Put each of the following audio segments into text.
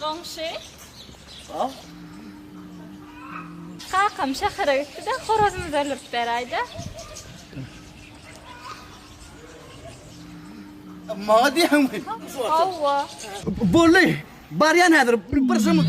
Gongşi? Kakam şahara gitti de horozumuzu alıp beraydı. Mağa diyem mi? Havva. Bolli. Baryan hadır. Bir zamut.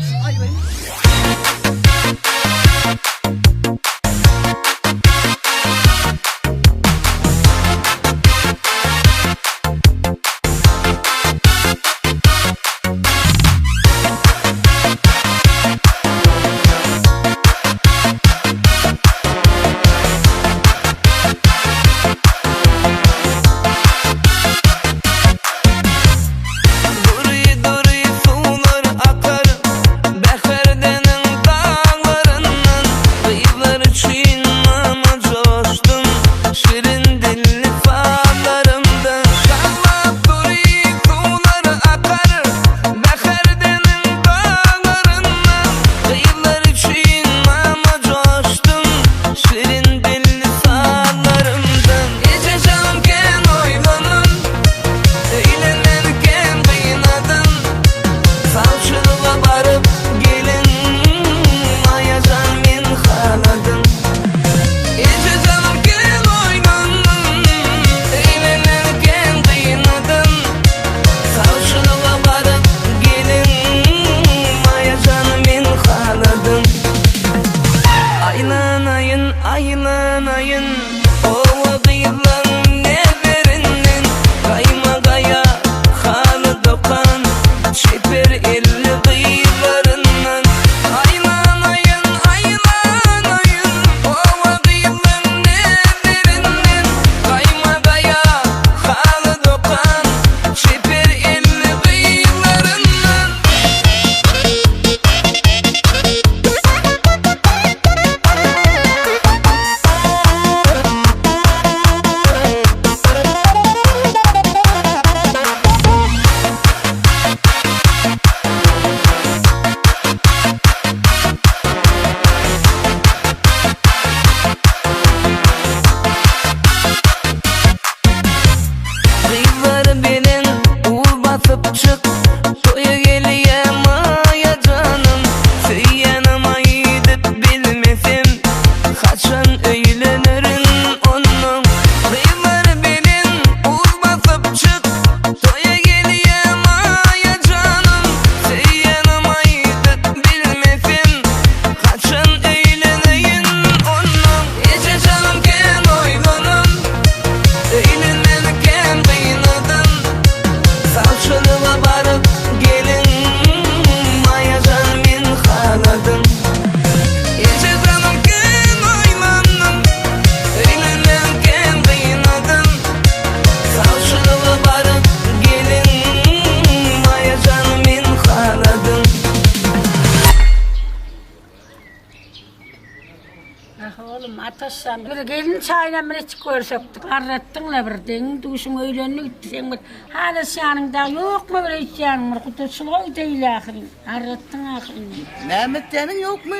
Oğlum ataşsan bir gelin çayla bile çıkıyorsaktık. Arrattın bir deyin duşun öğlenini gitti sen bir hala yanında yok mu böyle hiç yanım var kutusuluğu değil ahirin. Arrattın ahirin. Mehmet'tenin yok mu?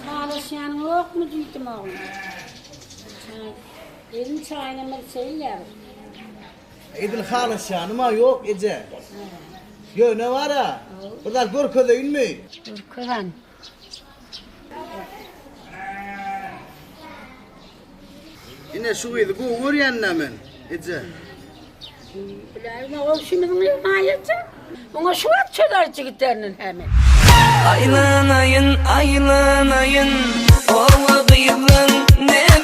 Hala yanım yok mu diydim oğlum. Gelin çayla bir şey yer. İdil halas yanıma yok Ece. Yo ne var ha? Burada Gorka değil mi? Kıran. Yine şu idi bu vur yanına Ece. Bilal'ime o şimdinin ayeti. Ona şu at çöder çigitlerinin hemen. Aylanayın, aylanayın, o kıyılan ne